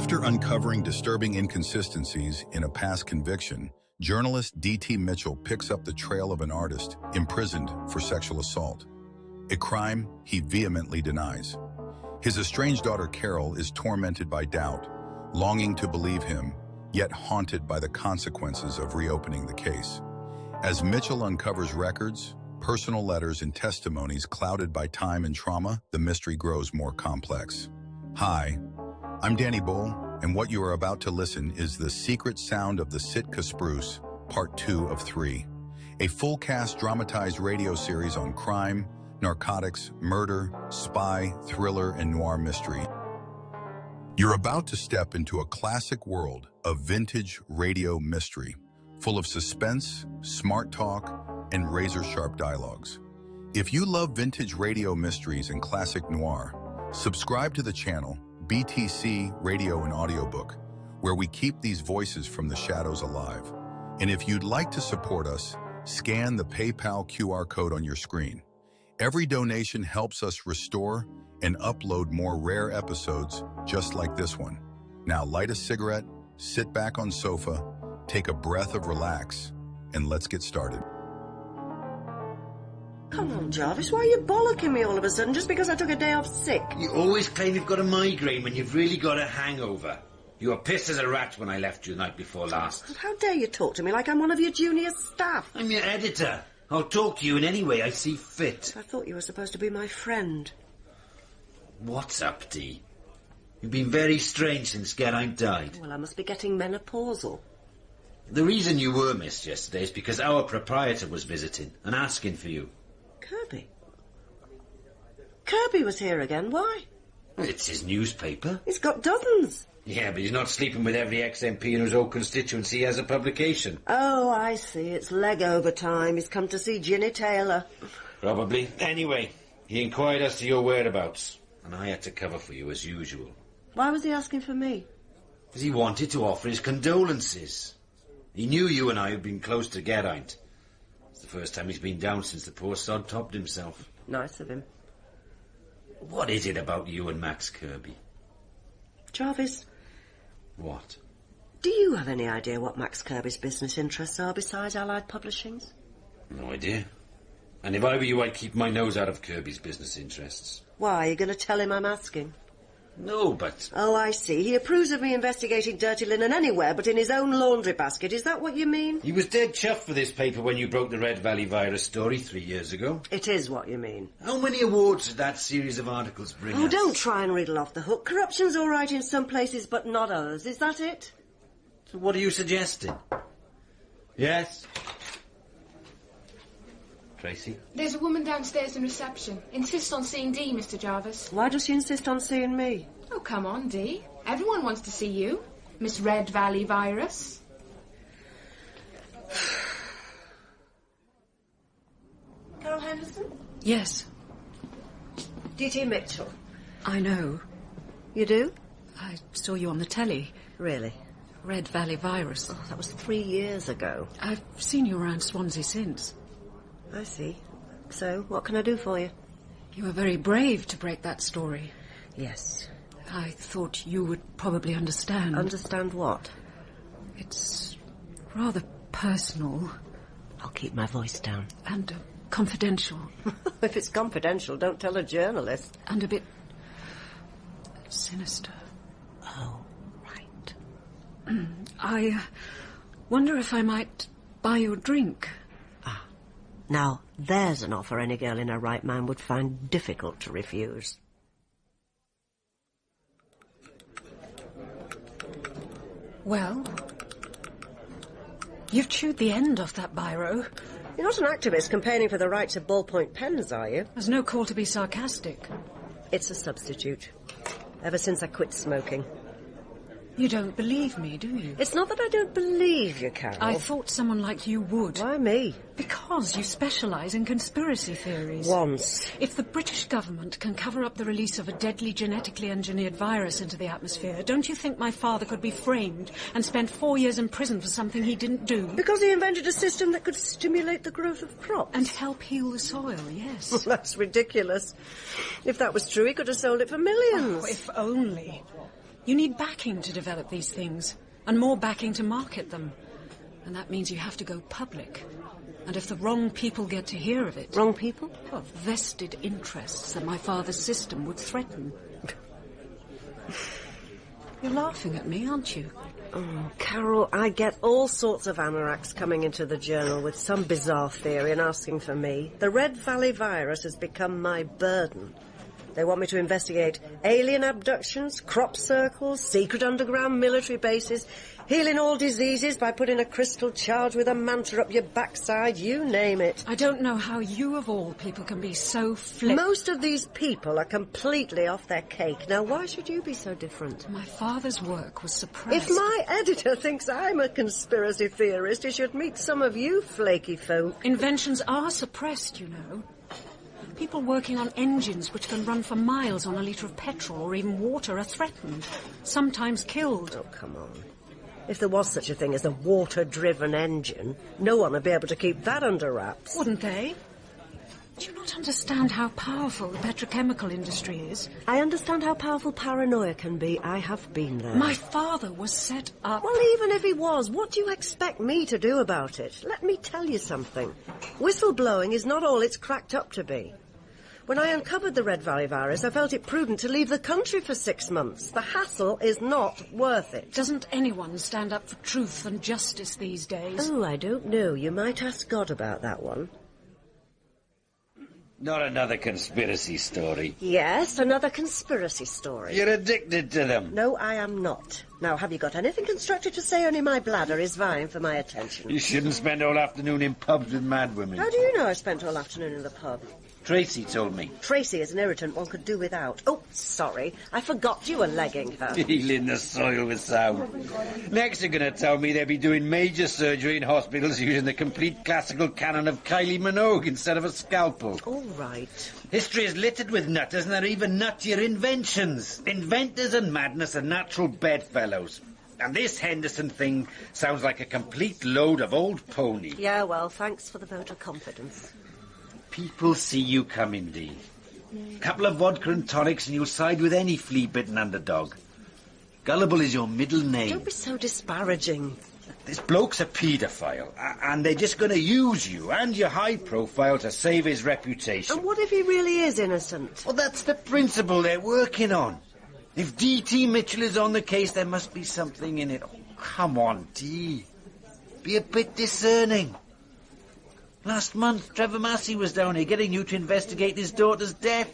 After uncovering disturbing inconsistencies in a past conviction, journalist D.T. Mitchell picks up the trail of an artist imprisoned for sexual assault, a crime he vehemently denies. His estranged daughter Carol is tormented by doubt, longing to believe him, yet haunted by the consequences of reopening the case. As Mitchell uncovers records, personal letters, and testimonies clouded by time and trauma, the mystery grows more complex. Hi, I'm Danny Bull, and what you are about to listen is The Secret Sound of the Sitka Spruce, Part 2 of 3, a full-cast dramatized radio series on crime, narcotics, murder, spy, thriller, and noir mystery. You're about to step into a classic world of vintage radio mystery, full of suspense, smart talk, and razor-sharp dialogues. If you love vintage radio mysteries and classic noir, subscribe to the channel BTC Radio and Audiobook, where we keep these voices from the shadows alive. And if you'd like to support us, scan the PayPal QR code on your screen. Every donation helps us restore and upload more rare episodes just like this one. Now light a cigarette, sit back on sofa, take a breath of relax, and let's get started. Come on, Jarvis, why are you bollocking me all of a sudden just because I took a day off sick? You always claim you've got a migraine when you've really got a hangover. You were pissed as a rat when I left you the night before last. How dare you talk to me like I'm one of your junior staff? I'm your editor. I'll talk to you in any way I see fit. I thought you were supposed to be my friend. What's up, Dee? You've been very strange since Gerene died. Well, I must be getting menopausal. The reason you were missed yesterday is because our proprietor was visiting and asking for you. Kirby? Kirby was here again. Why? It's his newspaper. He's got dozens. Yeah, but he's not sleeping with every ex-MP in his own constituency as a publication. Oh, I see. It's leg over time. He's come to see Ginny Taylor. Probably. Anyway, he inquired as to your whereabouts, and I had to cover for you as usual. Why was he asking for me? Because he wanted to offer his condolences. He knew you and I had been close to Gerene. It's the first time he's been down since the poor sod topped himself. Nice of him. What is it about you and Max Kirby? Jarvis. What? Do you have any idea what Max Kirby's business interests are besides Allied Publishing's? No idea. And if I were you, I'd keep my nose out of Kirby's business interests. Why, are you going to tell him I'm asking? No, but... Oh, I see. He approves of me investigating dirty linen anywhere but in his own laundry basket. Is that what you mean? He was dead chuffed for this paper when you broke the Red Valley virus story 3 years ago. It is what you mean. How many awards did that series of articles bring us? Oh, don't try and riddle off the hook. Corruption's all right in some places but not others. Is that it? So what are you suggesting? Yes? Tracy? There's a woman downstairs in reception. Insists on seeing Dee, Mr. Jarvis. Why does she insist on seeing me? Oh, come on, Dee. Everyone wants to see you. Miss Red Valley Virus. Carol Henderson? Yes, D.T. Mitchell. I know. You do? I saw you on the telly. Really? Red Valley virus. Oh, that was 3 years ago. I've seen you around Swansea since. I see. So, what can I do for you? You were very brave to break that story. Yes. I thought you would probably understand. Understand what? It's rather personal. I'll keep my voice down. And confidential. If it's confidential, don't tell a journalist. And a bit sinister. Oh, right. I wonder if I might buy you a drink. Now, there's an offer any girl in her right mind would find difficult to refuse. Well, you've chewed the end off that biro. You're not an activist campaigning for the rights of ballpoint pens, are you? There's no call to be sarcastic. It's a substitute. Ever since I quit smoking. You don't believe me, do you? It's not that I don't believe you, Carol. I thought someone like you would. Why me? Because you specialise in conspiracy theories. Once. If the British government can cover up the release of a deadly genetically engineered virus into the atmosphere, don't you think my father could be framed and spend 4 years in prison for something he didn't do? Because he invented a system that could stimulate the growth of crops. And help heal the soil, yes. Well, that's ridiculous. If that was true, he could have sold it for millions. Oh, if only. You need backing to develop these things, and more backing to market them. And that means you have to go public. And if the wrong people get to hear of it... Wrong people? Well, vested interests that my father's system would threaten. You're laughing at me, aren't you? Oh, Carol, I get all sorts of anoraks coming into the journal with some bizarre theory and asking for me. The Red Valley virus has become my burden. They want me to investigate alien abductions, crop circles, secret underground military bases, healing all diseases by putting a crystal charge with a mantra up your backside, you name it. I don't know how you, of all people, can be so flip... Most of these people are completely off their cake. Now, why should you be so different? My father's work was suppressed. If my editor thinks I'm a conspiracy theorist, he should meet some of you flaky folk. Inventions are suppressed, you know. People working on engines which can run for miles on a litre of petrol or even water are threatened, sometimes killed. Oh, come on. If there was such a thing as a water-driven engine, no one would be able to keep that under wraps. Wouldn't they? Do you not understand how powerful the petrochemical industry is? I understand how powerful paranoia can be. I have been there. My father was set up... Well, even if he was, what do you expect me to do about it? Let me tell you something. Whistleblowing is not all it's cracked up to be. When I uncovered the Red Valley virus, I felt it prudent to leave the country for 6 months. The hassle is not worth it. Doesn't anyone stand up for truth and justice these days? Oh, I don't know. You might ask God about that one. Not another conspiracy story. Yes, another conspiracy story. You're addicted to them. No, I am not. Now, have you got anything constructive to say? Only my bladder is vying for my attention. You shouldn't spend all afternoon in pubs with mad women. How do you know I spent all afternoon in the pub? Tracy told me. Tracy is an irritant one could do without. Oh, sorry. I forgot you were legging her. Healing the soil with sound. Next you're going to tell me they'll be doing major surgery in hospitals using the complete classical canon of Kylie Minogue instead of a scalpel. All right. History is littered with nutters, and they're even nuttier inventions. Inventors and madness are natural bedfellows. And this Henderson thing sounds like a complete load of old pony. Yeah, well, thanks for the vote of confidence. People see you coming, Dee. A couple of vodka and tonics and you'll side with any flea-bitten underdog. Gullible is your middle name. Don't be so disparaging. This bloke's a paedophile, and they're just going to use you and your high profile to save his reputation. And what if he really is innocent? Well, that's the principle they're working on. If D.T. Mitchell is on the case, there must be something in it. Oh, come on, Dee. Be a bit discerning. Last month, Trevor Massey was down here getting you to investigate his daughter's death.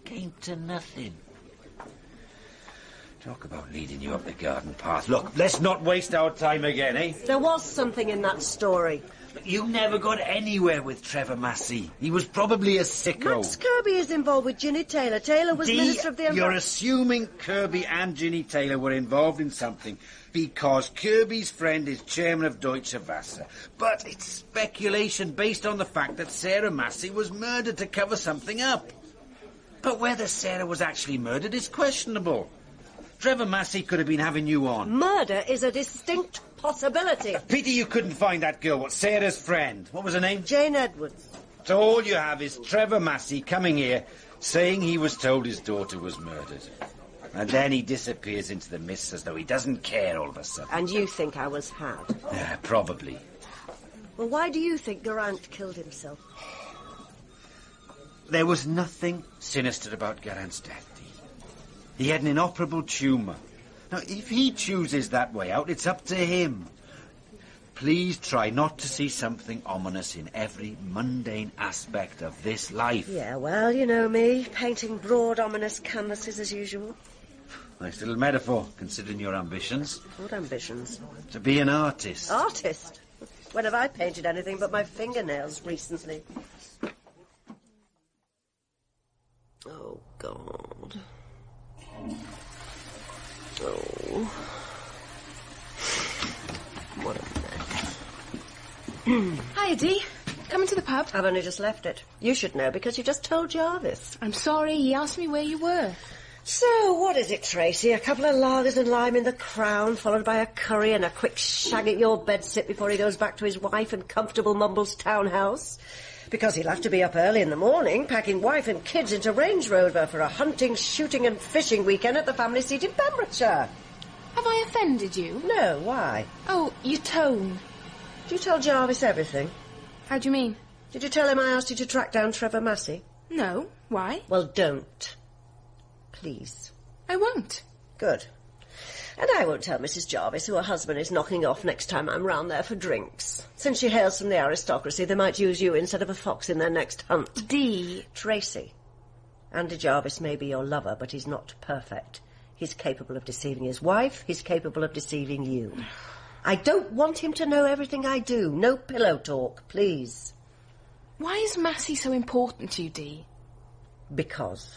Came to nothing. Talk about leading you up the garden path. Look, let's not waste our time again, eh? There was something in that story. But you never got anywhere with Trevor Massey. He was probably a sicko. Max Kirby is involved with Ginny Taylor. Taylor was Minister of the You're assuming Kirby and Ginny Taylor were involved in something because Kirby's friend is chairman of Deutsche Wasser. But it's speculation based on the fact that Sarah Massey was murdered to cover something up. But whether Sarah was actually murdered is questionable. Trevor Massey could have been having you on. Murder is a distinct possibility. Pity you couldn't find that girl, what, Sarah's friend. What was her name? Jane Edwards. So all you have is Trevor Massey coming here saying he was told his daughter was murdered. And then he disappears into the mist as though he doesn't care all of a sudden. And you think I was had? Yeah, probably. Well, why do you think Garant killed himself? There was nothing sinister about Garant's death, Dee. He had an inoperable tumour. Now, if he chooses that way out, it's up to him. Please try not to see something ominous in every mundane aspect of this life. Yeah, well, you know me, painting broad, ominous canvases as usual. Nice little metaphor, considering your ambitions. What ambitions? To be an artist. Artist? When have I painted anything but my fingernails recently? Oh, God. Oh. What a mess. Hiya, Dee. Coming to the pub? I've only just left it. You should know because you just told Jarvis. I'm sorry, he asked me where you were. So, what is it, Tracy? A couple of lagers and lime in the Crown, followed by a curry and a quick shag at your bedsit before he goes back to his wife and comfortable Mumbles townhouse? Because he'll have to be up early in the morning, packing wife and kids into Range Rover for a hunting, shooting and fishing weekend at the family seat in Pembrokeshire. Have I offended you? No, why? Oh, your tone. Did you tell Jarvis everything? How do you mean? Did you tell him I asked you to track down Trevor Massey? No. Why? Well, don't. Please. I won't. Good. And I won't tell Mrs. Jarvis who her husband is knocking off next time I'm round there for drinks. Since she hails from the aristocracy, they might use you instead of a fox in their next hunt. Dee. Tracy. Andy Jarvis may be your lover, but he's not perfect. He's capable of deceiving his wife. He's capable of deceiving you. I don't want him to know everything I do. No pillow talk, please. Why is Massey so important to you, Dee? Because.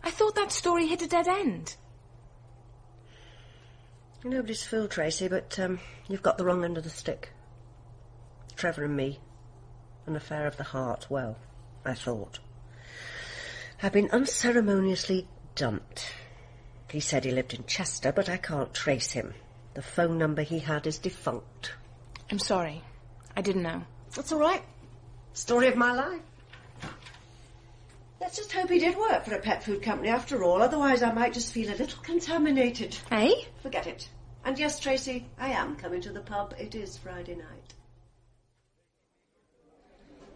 I thought that story hit a dead end. Nobody's fooled, Tracy, but you've got the wrong end of the stick. Trevor and me. An affair of the heart. Well, I thought. I've been unceremoniously dumped. He said he lived in Chester, but I can't trace him. The phone number he had is defunct. I'm sorry. I didn't know. That's all right. Story of my life. Let's just hope he did work for a pet food company after all, otherwise I might just feel a little contaminated. Eh? Forget it. And yes, Tracy, I am coming to the pub. It is Friday night.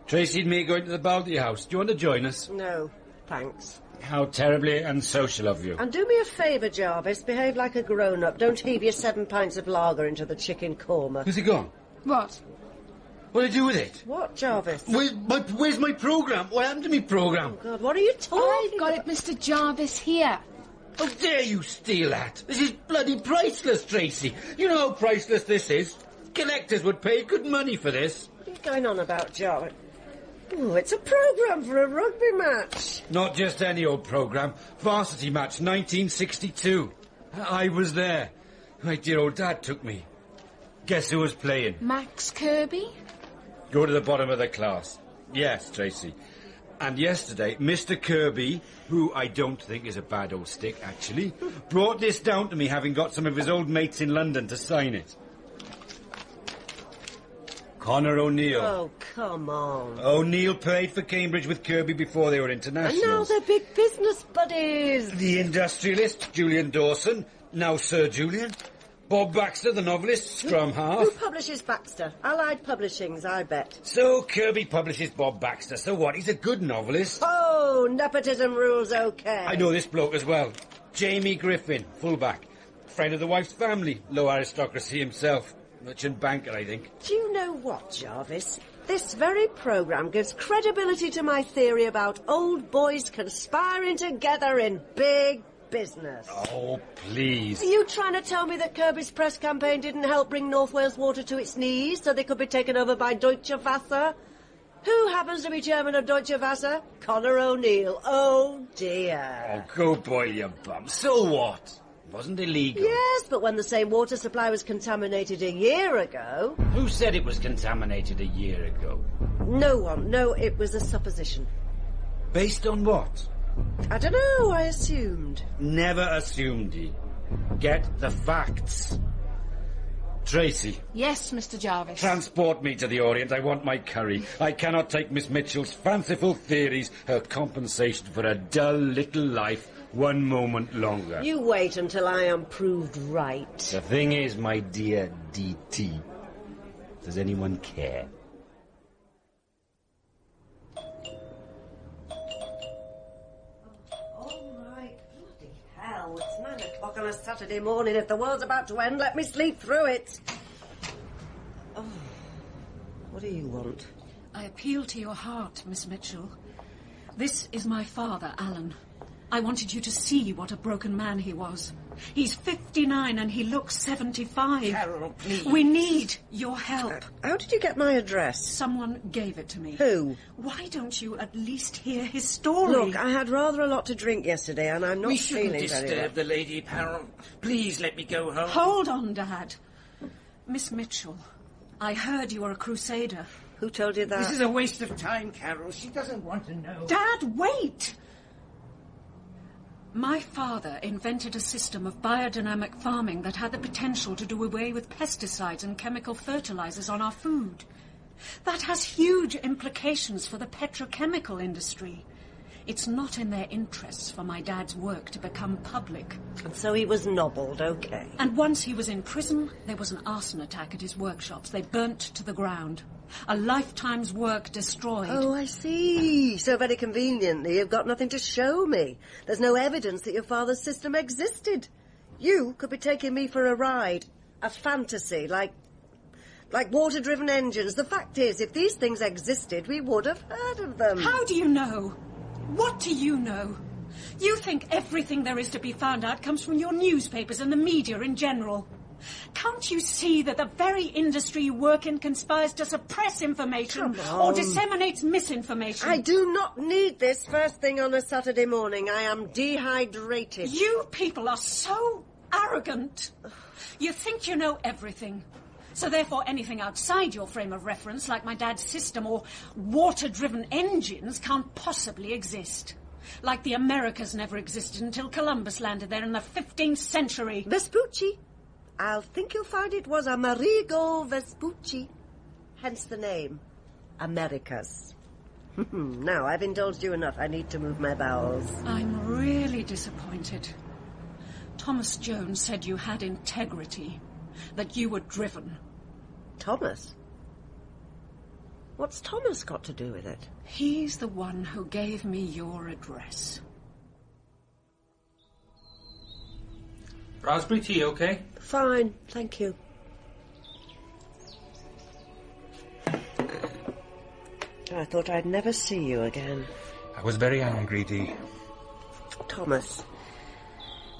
Tracy and me are going to the Baldy house. Do you want to join us? No, thanks. How terribly unsocial of you. And do me a favour, Jarvis. Behave like a grown-up. Don't heave your 7 pints of lager into the chicken korma. Where's it gone? What? What do I do with it? What, Jarvis? Where's my programme? What happened to me programme? Oh, God, what are you talking I've got it, Mr. Jarvis, here. How dare you steal that? This is bloody priceless, Tracy. You know how priceless this is. Collectors would pay good money for this. What are you going on about, Jarvis? Oh, it's a programme for a rugby match. Not just any old programme. Varsity match, 1962. I was there. My dear old dad took me. Guess who was playing? Max Kirby? Go to the bottom of the class. Yes, Tracy. And yesterday, Mr. Kirby, who I don't think is a bad old stick, actually, brought this down to me, having got some of his old mates in London to sign it. Conor O'Neill. Oh, come on. O'Neill played for Cambridge with Kirby before they were internationals. And now they're big business buddies. The industrialist, Julian Dawson, now Sir Julian. Bob Baxter, the novelist, scrum half. Who publishes Baxter? Allied Publishings, I bet. So Kirby publishes Bob Baxter. So what? He's a good novelist. Oh, nepotism rules okay. I know this bloke as well. Jamie Griffin, fullback. Friend of the wife's family. Low aristocracy himself. Merchant banker, I think. Do you know what, Jarvis? This very programme gives credibility to my theory about old boys conspiring together in big business. Oh, please. Are you trying to tell me that Kirby's press campaign didn't help bring North Wales Water to its knees so they could be taken over by Deutsche Wasser? Who happens to be chairman of Deutsche Wasser? Conor O'Neill. Oh, dear. Oh, go boil your bum. So what? It wasn't illegal. Yes, but when the same water supply was contaminated a year ago... Who said it was contaminated a year ago? No one. No, it was a supposition. Based on what? I don't know, I assumed. Never assumed, Dee. Get the facts. Tracy. Yes, Mr. Jarvis. Transport me to the Orient. I want my curry. I cannot take Miss Mitchell's fanciful theories, her compensation for a dull little life, one moment longer. You wait until I am proved right. The thing is, my dear D.T., does anyone care? It's 9 o'clock on a Saturday morning. If the world's about to end, let me sleep through it. Oh, what do you want? I appeal to your heart, Miss Mitchell. This is my father, Alan. I wanted you to see what a broken man he was. He's 59 and he looks 75. Carol, please. We need your help. How did you get my address? Someone gave it to me. Who? Why don't you at least hear his story? Look, I had rather a lot to drink yesterday and I'm not We feeling shouldn't very disturb well. the lady, Parrot. Please let me go home. Hold on, Dad. Miss Mitchell, I heard you were a crusader. Who told you that? This is a waste of time, Carol. She doesn't want to know. Dad, wait! My father invented a system of biodynamic farming that had the potential to do away with pesticides and chemical fertilizers on our food. That has huge implications for the petrochemical industry. It's not in their interests for my dad's work to become public. And so he was nobbled, okay. And once he was in prison, there was an arson attack at his workshops. They burnt to the ground. A lifetime's work destroyed. Oh, I see. So very conveniently, you've got nothing to show me. There's no evidence that your father's system existed. You could be taking me for a ride. A fantasy, like water-driven engines. The fact is, if these things existed, we would have heard of them. How do you know? What do you know? You think everything there is to be found out comes from your newspapers and the media in general. Can't you see that the very industry you work in conspires to suppress information or disseminates misinformation? I do not need this first thing on a Saturday morning. I am dehydrated. You people are so arrogant. You think you know everything. So therefore anything outside your frame of reference, like my dad's system or water-driven engines, can't possibly exist. Like the Americas never existed until Columbus landed there in the 15th century. Vespucci. I'll think you'll find it was Amerigo Vespucci. Hence the name. Americas. Now, I've indulged you enough. I need to move my bowels. I'm really disappointed. Thomas Jones said you had integrity, that you were driven. Thomas? What's Thomas got to do with it? He's the one who gave me your address. Raspberry tea, okay? Fine, thank you. I thought I'd never see you again. I was very angry, Dee. Thomas,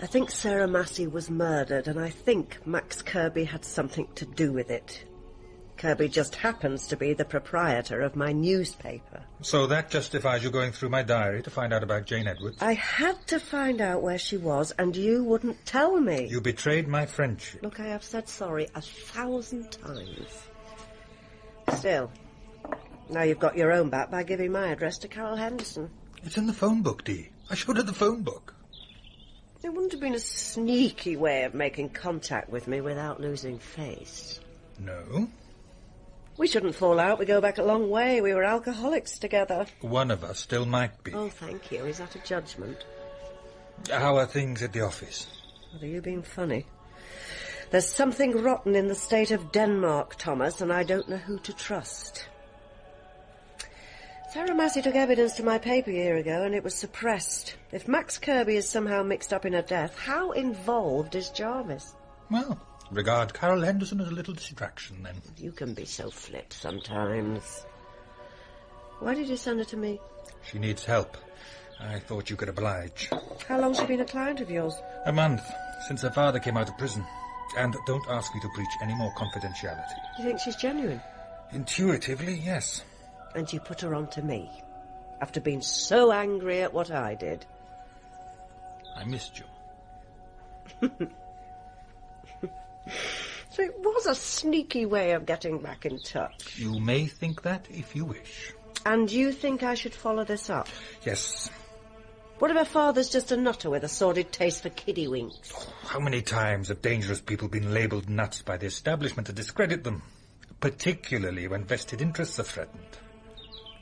I think Sarah Massey was murdered, and I think Max Kirby had something to do with it. Kirby just happens to be the proprietor of my newspaper. So that justifies you going through my diary to find out about Jane Edwards? I had to find out where she was, and you wouldn't tell me. You betrayed my friendship. Look, I have said sorry 1,000 times. Still, now you've got your own back by giving my address to Carol Henderson. It's in the phone book, Dee. I showed her the phone book. It wouldn't have been a sneaky way of making contact with me without losing face. No. We shouldn't fall out. We go back a long way. We were alcoholics together. One of us still might be. Oh, thank you. Is that a judgment? How are things at the office? What, are you being funny? There's something rotten in the state of Denmark, Thomas, and I don't know who to trust. Sarah Massey took evidence to my paper a year ago, and it was suppressed. If Max Kirby is somehow mixed up in her death, how involved is Jarvis? Well, regard Carol Henderson as a little distraction, then. You can be so flip sometimes. Why did you send her to me? She needs help. I thought you could oblige. How long's she been a client of yours? A month, since her father came out of prison. And don't ask me to breach any more confidentiality. You think she's genuine? Intuitively, yes. And you put her on to me, after being so angry at what I did. I missed you. So it was a sneaky way of getting back in touch. You may think that if you wish. And you think I should follow this up? Yes. What if her father's just a nutter with a sordid taste for kiddywinks? Oh, how many times have dangerous people been labelled nuts by the establishment to discredit them? Particularly when vested interests are threatened.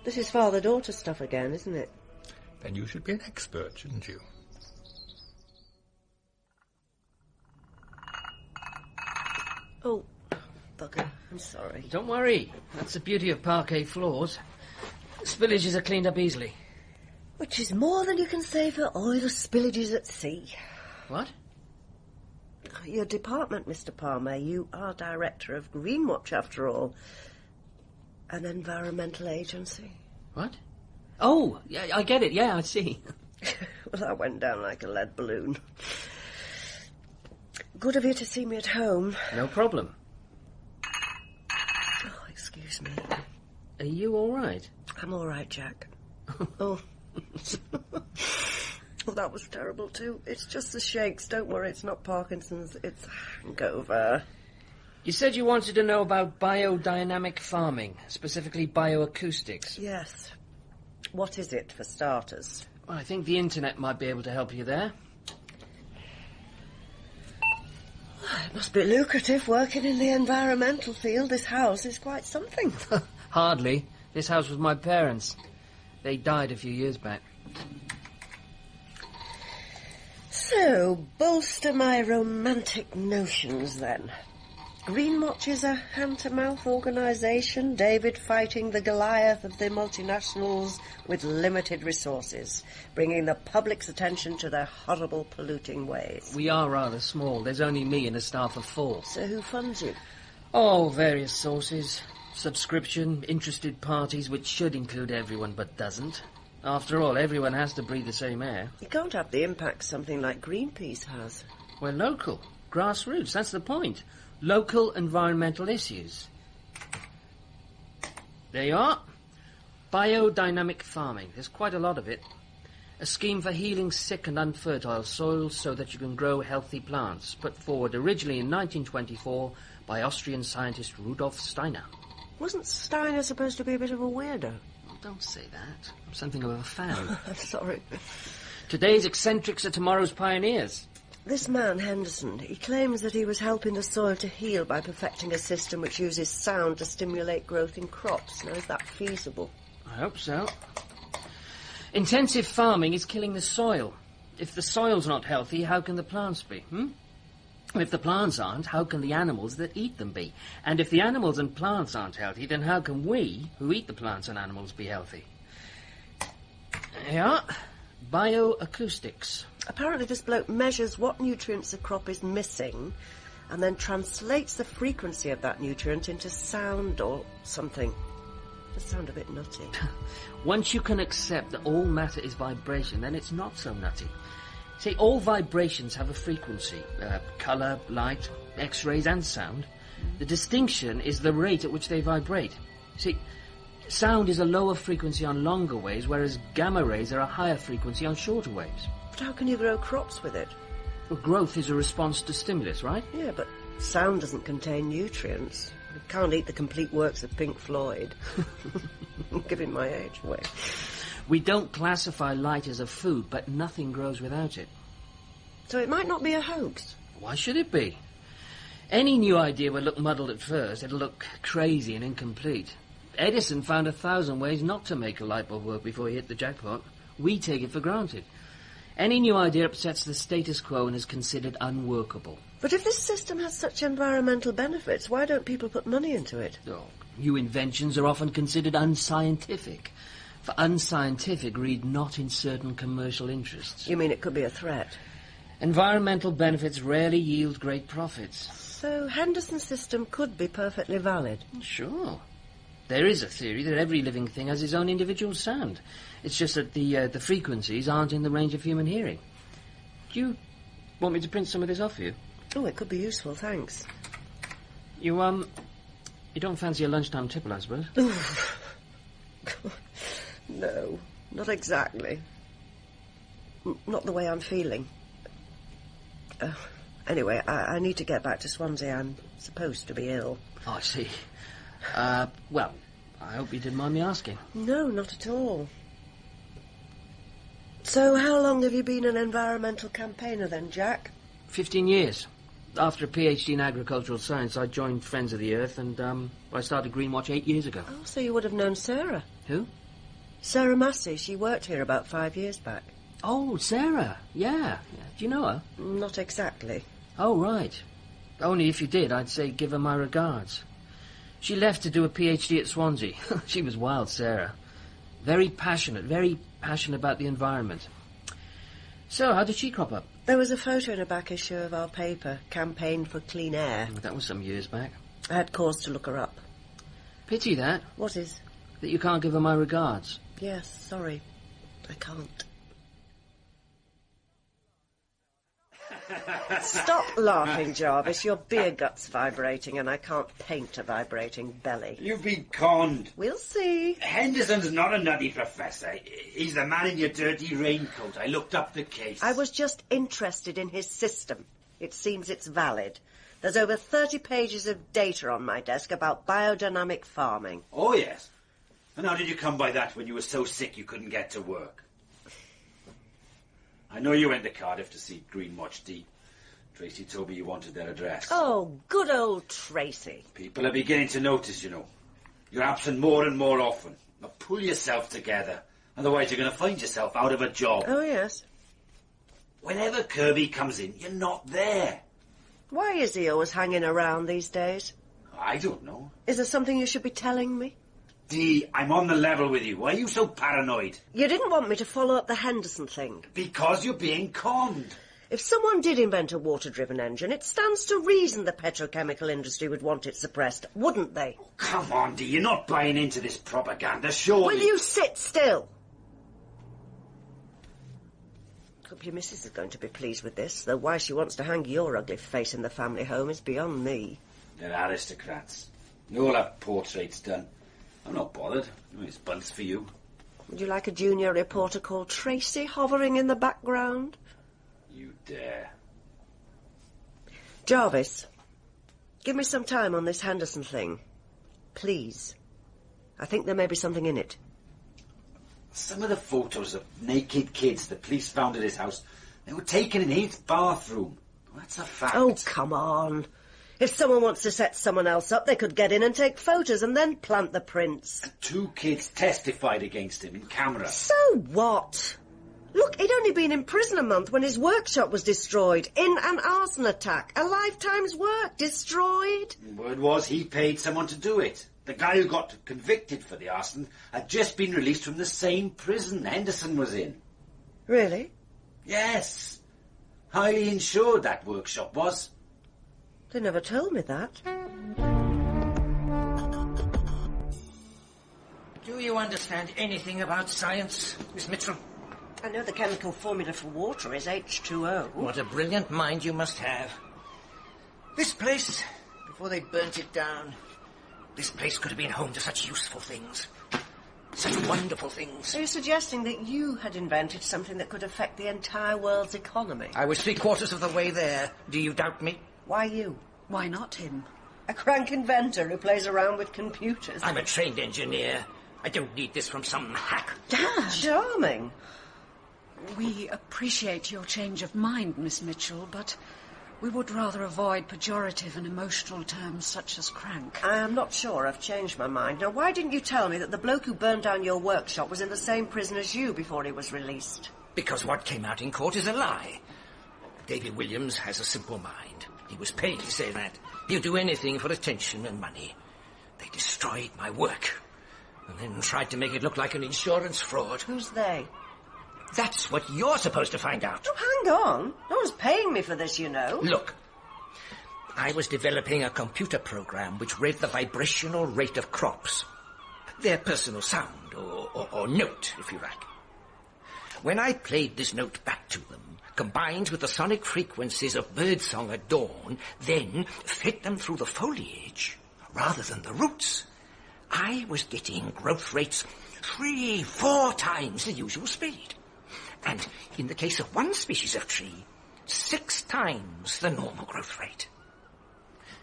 This is father-daughter stuff again, isn't it? Then you should be an expert, shouldn't you? Oh, bugger. I'm sorry. Don't worry. That's the beauty of parquet floors. Spillages are cleaned up easily. Which is more than you can say for oil spillages at sea. What? Your department, Mr. Palmer. You are director of Greenwatch, after all. An environmental agency. What? Oh, yeah, I get it. Yeah, I see. Well, that went down like a lead balloon. Good of you to see me at home. No problem. Oh, excuse me. Are you all right? I'm all right, Jack. Oh. Well, that was terrible, too. It's just the shakes. Don't worry, it's not Parkinson's. It's hangover. You said you wanted to know about biodynamic farming, specifically bioacoustics. Yes. What is it, for starters? Well, I think the internet might be able to help you there. It must be lucrative working in the environmental field. This house is quite something. Hardly. This house was my parents'. They died a few years back. So, bolster my romantic notions, then. Greenwatch is a hand-to-mouth organisation, David fighting the Goliath of the multinationals with limited resources, bringing the public's attention to their horrible polluting ways. We are rather small. There's only me and a staff of 4. So who funds you? Oh, various sources. Subscription, interested parties, which should include everyone but doesn't. After all, everyone has to breathe the same air. You can't have the impact something like Greenpeace has. We're local. Grassroots, that's the point. Local environmental issues. There you are. Biodynamic farming. There's quite a lot of it. A scheme for healing sick and unfertile soils so that you can grow healthy plants, put forward originally in 1924 by Austrian scientist Rudolf Steiner. Wasn't Steiner supposed to be a bit of a weirdo? Well, don't say that. I'm something of a fan. I'm sorry. Today's eccentrics are tomorrow's pioneers. This man, Henderson, he claims that he was helping the soil to heal by perfecting a system which uses sound to stimulate growth in crops. Now, is that feasible? I hope so. Intensive farming is killing the soil. If the soil's not healthy, how can the plants be, If the plants aren't, how can the animals that eat them be? And if the animals and plants aren't healthy, then how can we, who eat the plants and animals, be healthy? Yeah, bioacoustics. Apparently this bloke measures what nutrients a crop is missing and then translates the frequency of that nutrient into sound or something. Does sound a bit nutty. Once you can accept that all matter is vibration, then it's not so nutty. See, all vibrations have a frequency. Colour, light, X-rays and sound. The distinction is the rate at which they vibrate. See, sound is a lower frequency on longer waves, whereas gamma rays are a higher frequency on shorter waves. But how can you grow crops with it? Well, growth is a response to stimulus, right? Yeah, but sound doesn't contain nutrients. You can't eat the complete works of Pink Floyd. I'm giving my age away. We don't classify light as a food, but nothing grows without it. So it might not be a hoax. Why should it be? Any new idea will look muddled at first. It'll look crazy and incomplete. Edison found 1,000 ways not to make a light bulb work before he hit the jackpot. We take it for granted. Any new idea upsets the status quo and is considered unworkable. But if this system has such environmental benefits, why don't people put money into it? Oh, new inventions are often considered unscientific. For unscientific, read not in certain commercial interests. You mean it could be a threat? Environmental benefits rarely yield great profits. So Henderson's system could be perfectly valid? Sure. There is a theory that every living thing has its own individual sound. It's just that the frequencies aren't in the range of human hearing. Do you want me to print some of this off you? Oh, it could be useful, thanks. You don't fancy a lunchtime tipple, I suppose? No, not exactly. Not the way I'm feeling. Anyway, I need to get back to Swansea. I'm supposed to be ill. Oh, I see. Well, I hope you didn't mind me asking. No, not at all. So how long have you been an environmental campaigner then, Jack? 15 years. After a PhD in agricultural science, I joined Friends of the Earth and I started Greenwatch 8 years ago. Oh, so you would have known Sarah. Who? Sarah Massey. She worked here about 5 years back. Oh, Sarah. Yeah. Do you know her? Not exactly. Oh, right. Only if you did, I'd say give her my regards. She left to do a PhD at Swansea. She was wild, Sarah. Very passionate about the environment. So, how did she crop up? There was a photo in a back issue of our paper, Campaign for Clean Air. That was some years back. I had cause to look her up. Pity that. What is? That you can't give her my regards. Yes, sorry. I can't. Stop laughing, Jarvis. Your beer gut's vibrating and I can't paint a vibrating belly. You've been conned. We'll see. Henderson's not a nutty professor. He's the man in your dirty raincoat. I looked up the case. I was just interested in his system. It seems it's valid. There's over 30 pages of data on my desk about biodynamic farming. Oh, yes. And how did you come by that when you were so sick you couldn't get to work? I know you went to Cardiff to see Greenwatch Deep. Tracy told me you wanted their address. Oh, good old Tracy. People are beginning to notice, you know. You're absent more and more often. Now pull yourself together. Otherwise you're going to find yourself out of a job. Oh, yes. Whenever Kirby comes in, you're not there. Why is he always hanging around these days? I don't know. Is there something you should be telling me? Dee, I'm on the level with you. Why are you so paranoid? You didn't want me to follow up the Henderson thing. Because you're being conned. If someone did invent a water-driven engine, it stands to reason the petrochemical industry would want it suppressed, wouldn't they? Oh, come on, Dee, you're not buying into this propaganda, surely. Will you sit still? Hope your missus is going to be pleased with this, though why she wants to hang your ugly face in the family home is beyond me. They're aristocrats. They all have portraits done. I'm not bothered. It's buns for you. Would you like a junior reporter called Tracy hovering in the background? You dare. Jarvis, give me some time on this Henderson thing. Please. I think there may be something in it. Some of the photos of naked kids the police found at his house, they were taken in his bathroom. That's a fact. Oh, come on. If someone wants to set someone else up, they could get in and take photos and then plant the prints. 2 kids testified against him in camera. So what? Look, he'd only been in prison a month when his workshop was destroyed in an arson attack. A lifetime's work destroyed. Word was he paid someone to do it. The guy who got convicted for the arson had just been released from the same prison Henderson was in. Really? Yes. Highly insured, that workshop was. They never told me that. Do you understand anything about science, Miss Mitchell? I know the chemical formula for water is H2O. What a brilliant mind you must have. This place, before they burnt it down, this place could have been home to such useful things. Such wonderful things. Are you suggesting that you had invented something that could affect the entire world's economy? I was 3/4 of the way there. Do you doubt me? Why you? Why not him? A crank inventor who plays around with computers. I'm a trained engineer. I don't need this from some hack. Dad! Charming. We appreciate your change of mind, Miss Mitchell, but we would rather avoid pejorative and emotional terms such as crank. I am not sure I've changed my mind. Now, why didn't you tell me that the bloke who burned down your workshop was in the same prison as you before he was released? Because what came out in court is a lie. David Williams has a simple mind. He was paid to say that. He'll do anything for attention and money. They destroyed my work and then tried to make it look like an insurance fraud. Who's they? That's what you're supposed to find out. Oh, hang on. No one's paying me for this, you know. Look, I was developing a computer program which read the vibrational rate of crops. Their personal sound, or note, if you like. When I played this note back to them, combined with the sonic frequencies of birdsong at dawn, then fed them through the foliage rather than the roots, I was getting growth rates 3-4 times the usual speed. And in the case of one species of tree, 6 times the normal growth rate.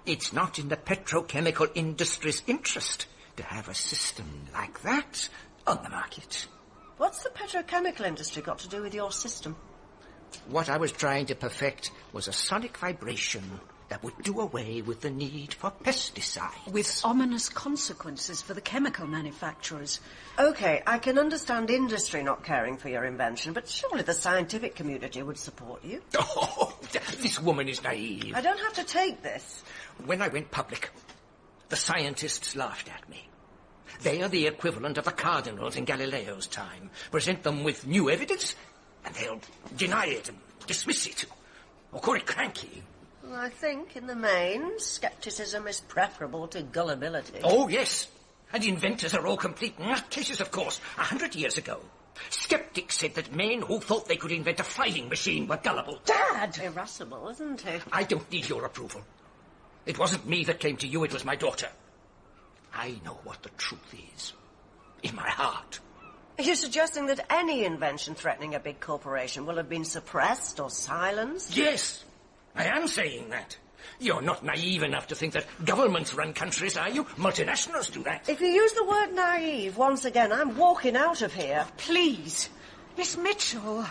It's not in the petrochemical industry's interest to have a system like that on the market. What's the petrochemical industry got to do with your system? What I was trying to perfect was a sonic vibration that would do away with the need for pesticides. With ominous consequences for the chemical manufacturers. OK, I can understand industry not caring for your invention, but surely the scientific community would support you. Oh, this woman is naive. I don't have to take this. When I went public, the scientists laughed at me. They are the equivalent of the cardinals in Galileo's time. Present them with new evidence, and they'll deny it and dismiss it, or call it cranky. Well, I think, in the main, scepticism is preferable to gullibility. Oh, yes. And inventors are all complete nutcases, of course. 100 years ago, skeptics said that men who thought they could invent a flying machine were gullible. Dad! Irascible, isn't he? I don't need your approval. It wasn't me that came to you, it was my daughter. I know what the truth is. In my heart. Are you suggesting that any invention threatening a big corporation will have been suppressed or silenced? Yes, I am saying that. You're not naive enough to think that governments run countries, are you? Multinationals do that. If you use the word naive once again, I'm walking out of here. Please, Miss Mitchell.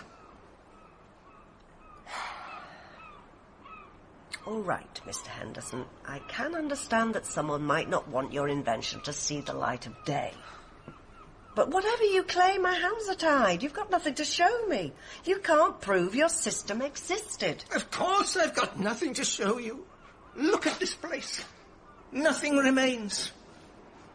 All right, Mr. Henderson. I can understand that someone might not want your invention to see the light of day. But whatever you claim, my hands are tied. You've got nothing to show me. You can't prove your system existed. Of course I've got nothing to show you. Look at this place. Nothing remains.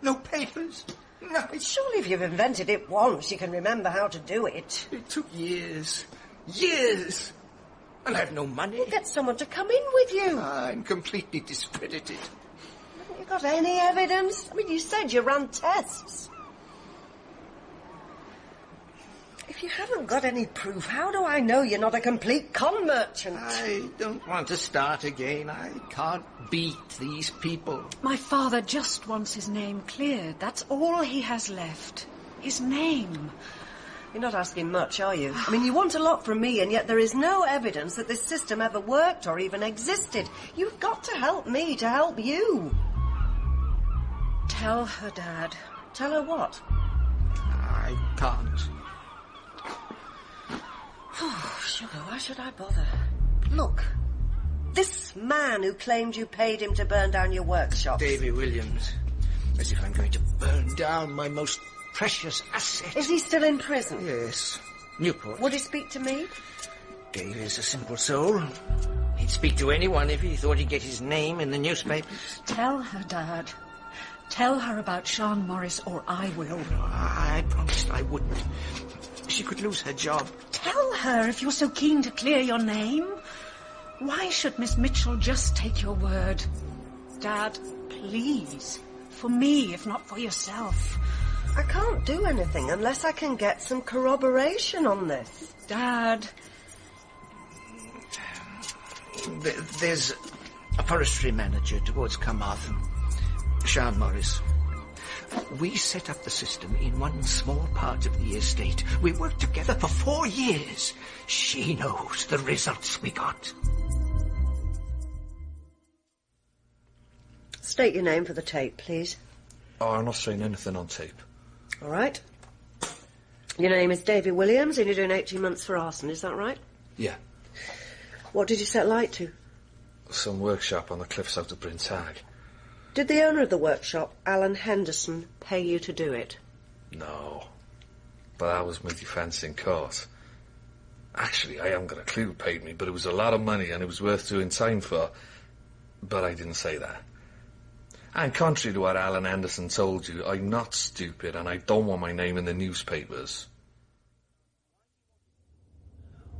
No papers. Nothing. Surely if you've invented it once, you can remember how to do it. It took years. Years. And I've no money. We'll get someone to come in with you. I'm completely discredited. Haven't you got any evidence? I mean, you said you ran tests. If you haven't got any proof, how do I know you're not a complete con merchant? I don't want to start again. I can't beat these people. My father just wants his name cleared. That's all he has left. His name. You're not asking much, are you? I mean, you want a lot from me, and yet there is no evidence that this system ever worked or even existed. You've got to help me to help you. Tell her, Dad. Tell her what? I can't. Oh, sugar, why should I bother? Look, this man who claimed you paid him to burn down your workshop. Davy Williams. As if I'm going to burn down my most precious asset. Is he still in prison? Yes. Newport. Would he speak to me? Davy's a simple soul. He'd speak to anyone if he thought he'd get his name in the newspapers. Tell her, Dad. Tell her about Sean Morris, or I will. I promised I wouldn't. She could lose her job. Tell her if you're so keen to clear your name. Why should Miss Mitchell just take your word? Dad, please. For me, if not for yourself. I can't do anything unless I can get some corroboration on this. Dad. There's a forestry manager towards Carmarthen, Sean Morris. We set up the system in one small part of the estate. We worked together for 4 years. She knows the results we got. State your name for the tape, please. Oh, I'm not saying anything on tape. All right. Your name is Davy Williams, and you're doing 18 months for arson, is that right? Yeah. What did you set light to? Some workshop on the cliffs out of Bryn Tag. Did the owner of the workshop, Alan Henderson, pay you to do it? No. But that was my defence in court. Actually, I haven't got a clue who paid me, but it was a lot of money and it was worth doing time for. But I didn't say that. And contrary to what Alan Henderson told you, I'm not stupid and I don't want my name in the newspapers.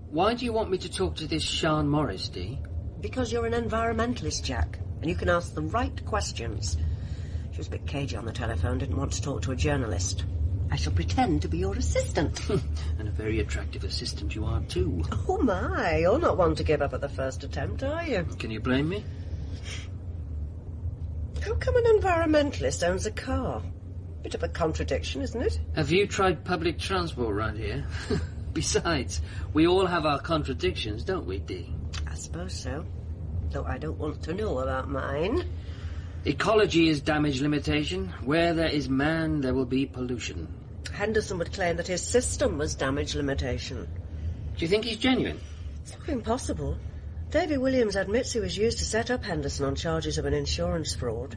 Why do you want me to talk to this Sean Morris, Dee? Because you're an environmentalist, Jack, and you can ask the right questions. She was a bit cagey on the telephone, didn't want to talk to a journalist. I shall pretend to be your assistant. And a very attractive assistant you are, too. Oh, my. You're not one to give up at the first attempt, are you? Can you blame me? How come an environmentalist owns a car? Bit of a contradiction, isn't it? Have you tried public transport round here? Besides, we all have our contradictions, don't we, Dee? I suppose so. Though I don't want to know about mine. Ecology is damage limitation. Where there is man, there will be pollution. Henderson would claim that his system was damage limitation. Do you think he's genuine? It's not impossible. Davy Williams admits he was used to set up Henderson on charges of an insurance fraud.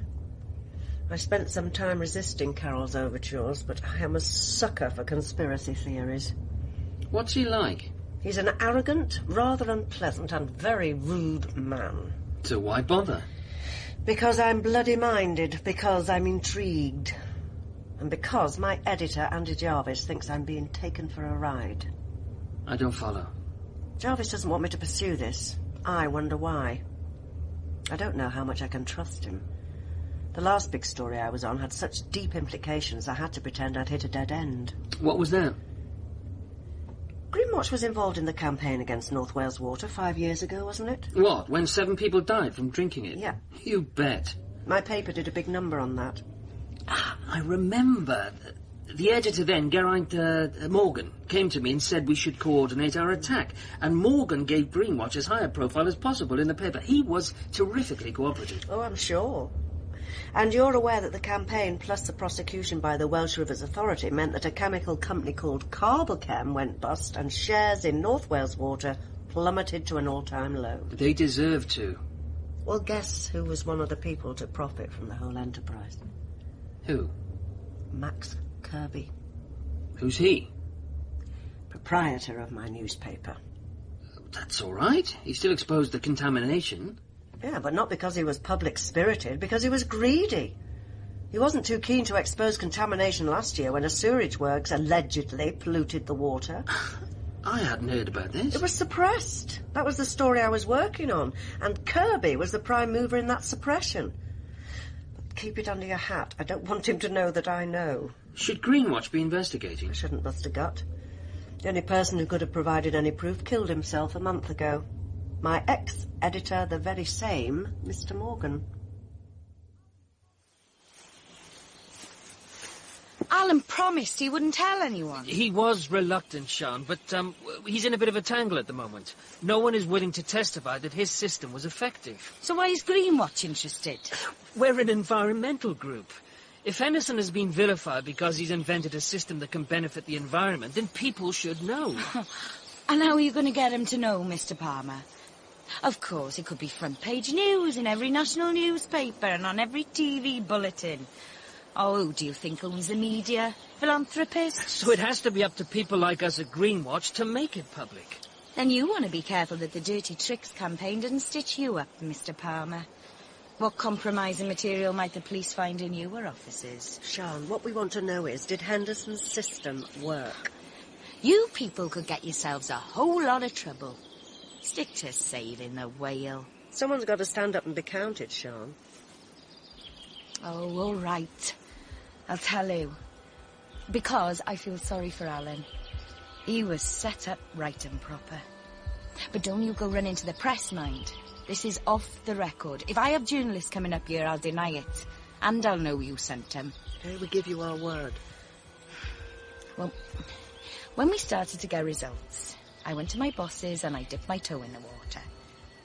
I spent some time resisting Carol's overtures, but I am a sucker for conspiracy theories. What's he like? He's an arrogant, rather unpleasant and very rude man. So why bother? Because I'm bloody-minded, because I'm intrigued, and because my editor, Andy Jarvis, thinks I'm being taken for a ride. I don't follow. Jarvis doesn't want me to pursue this. I wonder why. I don't know how much I can trust him. The last big story I was on had such deep implications I had to pretend I'd hit a dead end. What was that? Grimwatch was involved in the campaign against North Wales Water 5 years ago, wasn't it? What, when 7 people died from drinking it? Yeah. You bet. My paper did a big number on that. I remember. The editor then, Gerene Morgan, came to me and said we should coordinate our attack. And Morgan gave Greenwatch as high a profile as possible in the paper. He was terrifically cooperative. Oh, I'm sure. And you're aware that the campaign plus the prosecution by the Welsh Rivers Authority meant that a chemical company called Carbochem went bust and shares in North Wales Water plummeted to an all-time low. They deserve to. Well, guess who was one of the people to profit from the whole enterprise? Who? Max Kirby. Who's he? Proprietor of my newspaper. That's all right. He still exposed the contamination. Yeah, but not because he was public-spirited, because he was greedy. He wasn't too keen to expose contamination last year when a sewerage works allegedly polluted the water. I hadn't heard about this. It was suppressed. That was the story I was working on. And Kirby was the prime mover in that suppression. But keep it under your hat. I don't want him to know that I know. Should Greenwatch be investigating? I shouldn't bust a gut. The only person who could have provided any proof killed himself a month ago. My ex-editor, the very same Mr. Morgan. Alan promised he wouldn't tell anyone. He was reluctant, Sean, but he's in a bit of a tangle at the moment. No one is willing to testify that his system was effective. So why is Greenwatch interested? We're an environmental group. If Henderson has been vilified because he's invented a system that can benefit the environment, then people should know. And how are you going to get him to know, Mr. Palmer? Of course, it could be front-page news in every national newspaper and on every TV bulletin. Oh, who do you think owns the media? Philanthropists? So it has to be up to people like us at Greenwatch to make it public. Then you want to be careful that the Dirty Tricks campaign didn't stitch you up, Mr. Palmer. What compromising material might the police find in your offices? Sean, what we want to know is, did Henderson's system work? You people could get yourselves a whole lot of trouble. Stick to saving the whale. Someone's got to stand up and be counted, Sean. Oh, all right. I'll tell you. Because I feel sorry for Alan. He was set up right and proper. But don't you go running to the press, mind. This is off the record. If I have journalists coming up here, I'll deny it. And I'll know you sent them. Okay, we give you our word. Well, when we started to get results, I went to my bosses and I dipped my toe in the water.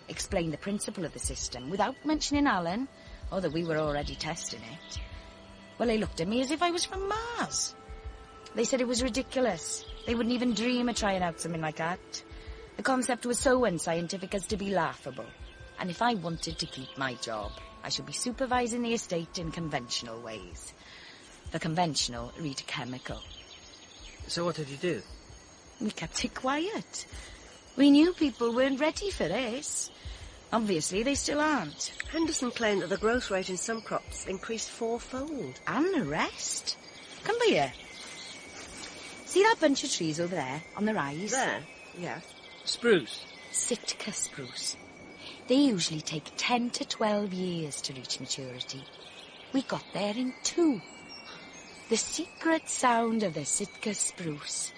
Explained the principle of the system without mentioning Alan, or that we were already testing it. Well, they looked at me as if I was from Mars. They said it was ridiculous. They wouldn't even dream of trying out something like that. The concept was so unscientific as to be laughable. And if I wanted to keep my job, I should be supervising the estate in conventional ways. For conventional, read chemical. So what did you do? We kept it quiet. We knew people weren't ready for this. Obviously, they still aren't. Henderson claimed that the growth rate in some crops increased fourfold. And the rest. Come by here. See that bunch of trees over there, on the rise? There? Yeah. Spruce. Sitka spruce. They usually take 10 to 12 years to reach maturity. We got there in 2. The secret sound of the Sitka spruce.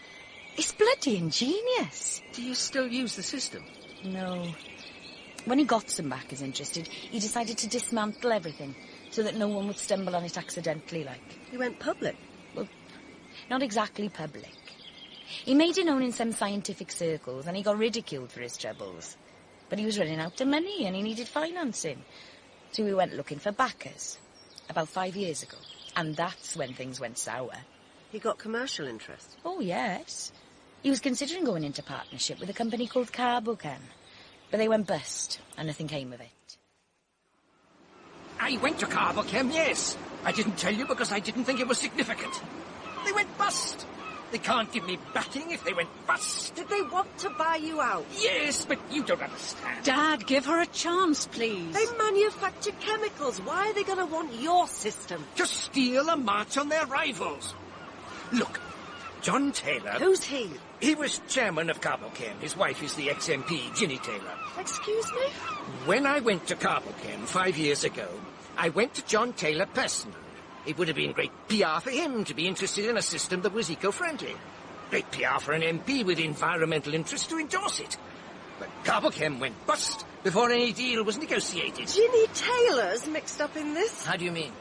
It's bloody ingenious. Do you still use the system? No. When he got some backers interested, he decided to dismantle everything so that no one would stumble on it accidentally, like. He went public? Well, not exactly public. He made it known in some scientific circles and he got ridiculed for his troubles. But he was running out of money and he needed financing. So we went looking for backers about 5 years ago. And that's when things went sour. He got commercial interest? Oh, yes. He was considering going into partnership with a company called Carbochem. But they went bust, and nothing came of it. I went to Carbochem, yes. I didn't tell you because I didn't think it was significant. They went bust. They can't give me backing if they went bust. Did they want to buy you out? Yes, but you don't understand. Dad, give her a chance, please. They manufacture chemicals. Why are they going to want your system? To steal a march on their rivals. Look, John Taylor... Who's he? He was chairman of Carbochem. His wife is the ex-MP, Ginny Taylor. Excuse me? When I went to Carbochem 5 years ago, I went to John Taylor personally. It would have been great PR for him to be interested in a system that was eco-friendly. Great PR for an MP with environmental interests to endorse it. But Carbochem went bust before any deal was negotiated. Ginny Taylor's mixed up in this? How do you mean?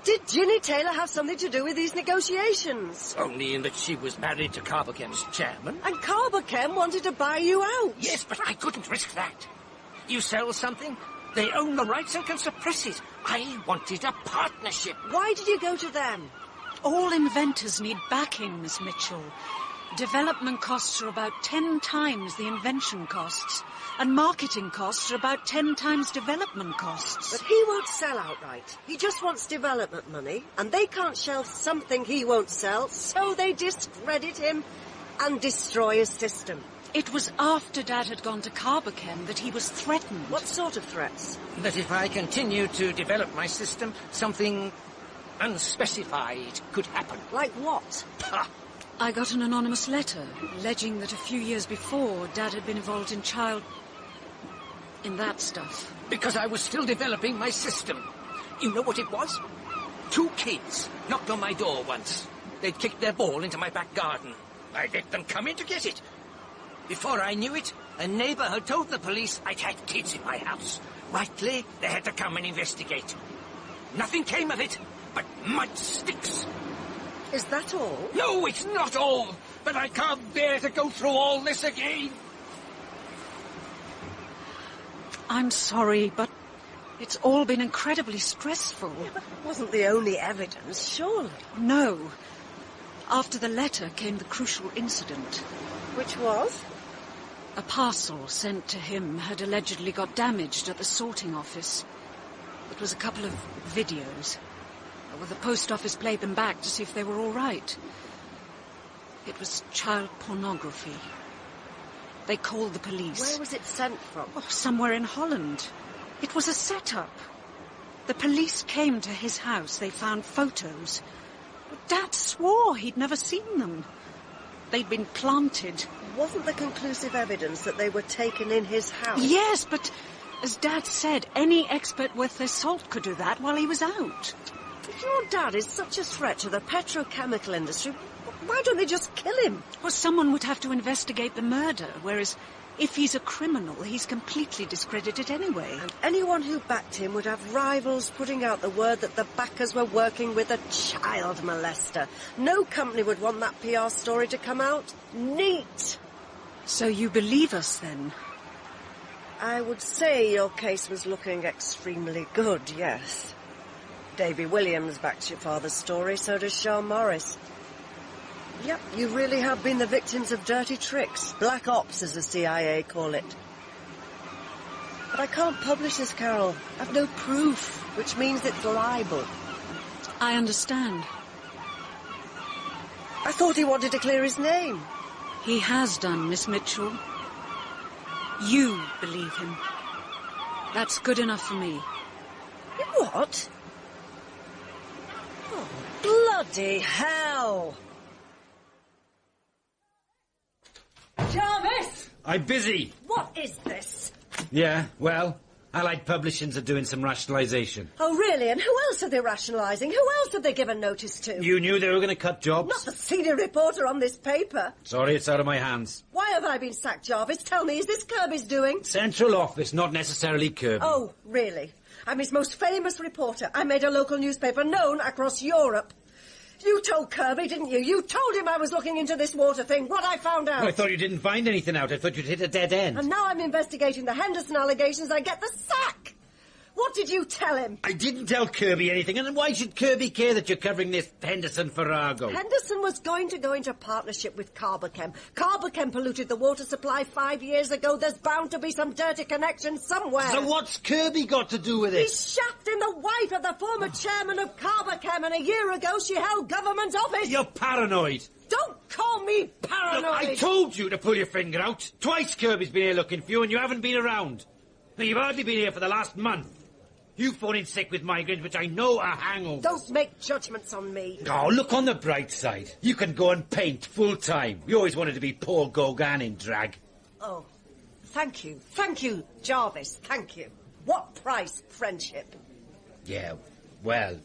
Did Ginny Taylor have something to do with these negotiations? Only in that she was married to Carbochem's chairman. And Carbochem wanted to buy you out? Yes, but I couldn't risk that. You sell something, they own the rights and can suppress it. I wanted a partnership. Why did you go to them? All inventors need backing, Miss Mitchell. Development costs are about 10 times the invention costs, and marketing costs are about 10 times development costs. But he won't sell outright. He just wants development money, and they can't shelve something he won't sell, so they discredit him and destroy his system. It was after Dad had gone to Carbochem that he was threatened. What sort of threats? That if I continue to develop my system, something unspecified could happen. Like what? Ha! I got an anonymous letter alleging that a few years before, Dad had been involved in in that stuff. Because I was still developing my system. You know what it was? 2 kids knocked on my door once. They'd kicked their ball into my back garden. I let them come in to get it. Before I knew it, a neighbour had told the police I'd had kids in my house. Rightly, they had to come and investigate. Nothing came of it, but mud sticks. Is that all? No, it's not all. But I can't bear to go through all this again. I'm sorry, but it's all been incredibly stressful. Yeah, but it wasn't the only evidence, surely. No. After the letter came the crucial incident. Which was? A parcel sent to him had allegedly got damaged at the sorting office. It was a couple of videos. Well, the post office played them back to see if they were all right. It was child pornography. They called the police. Where was it sent from? Oh, somewhere in Holland. It was a setup. The police came to his house. They found photos. But Dad swore he'd never seen them. They'd been planted. Wasn't there conclusive evidence that they were taken in his house? Yes, but as Dad said, any expert worth their salt could do that while he was out. If your dad is such a threat to the petrochemical industry, why don't they just kill him? Well, someone would have to investigate the murder, whereas if he's a criminal, he's completely discredited anyway. And anyone who backed him would have rivals putting out the word that the backers were working with a child molester. No company would want that PR story to come out. Neat! So you believe us, then? I would say your case was looking extremely good, yes. Davy Williams backs your father's story, so does Sean Morris. Yep, you really have been the victims of dirty tricks. Black ops, as the CIA call it. But I can't publish this, Carol. I've no proof, which means it's libel. I understand. I thought he wanted to clear his name. He has done, Miss Mitchell. You believe him. That's good enough for me. What? Oh, bloody hell! Jarvis! I'm busy. What is this? Yeah, well, Allied Publishings are doing some rationalisation. Oh, really? And who else are they rationalising? Who else have they given notice to? You knew they were going to cut jobs? Not the senior reporter on this paper. Sorry, it's out of my hands. Why have I been sacked, Jarvis? Tell me, is this Kirby's doing? Central office, not necessarily Kirby. Oh, really? I'm his most famous reporter. I made a local newspaper known across Europe. You told Kirby, didn't you? You told him I was looking into this water thing. What I found out. Well, I thought you didn't find anything out. I thought you'd hit a dead end. And now I'm investigating the Henderson allegations. I get the sack. What did you tell him? I didn't tell Kirby anything. And why should Kirby care that you're covering this Henderson Farrago? Henderson was going to go into partnership with Carbochem. Carbochem polluted the water supply 5 years ago. There's bound to be some dirty connection somewhere. So what's Kirby got to do with it? He's shafting the wife of the former chairman of Carbochem, and a year ago she held government office. You're paranoid. Don't call me paranoid. Look, I told you to pull your finger out. Twice Kirby's been here looking for you, and you haven't been around. Now, you've hardly been here for the last month. You phoned in sick with migraines, which I know are hangovers. Don't make judgments on me. Oh, look on the bright side. You can go and paint full-time. You always wanted to be Paul Gauguin in drag. Oh, thank you. Thank you, Jarvis. Thank you. What price, friendship? Yeah, well...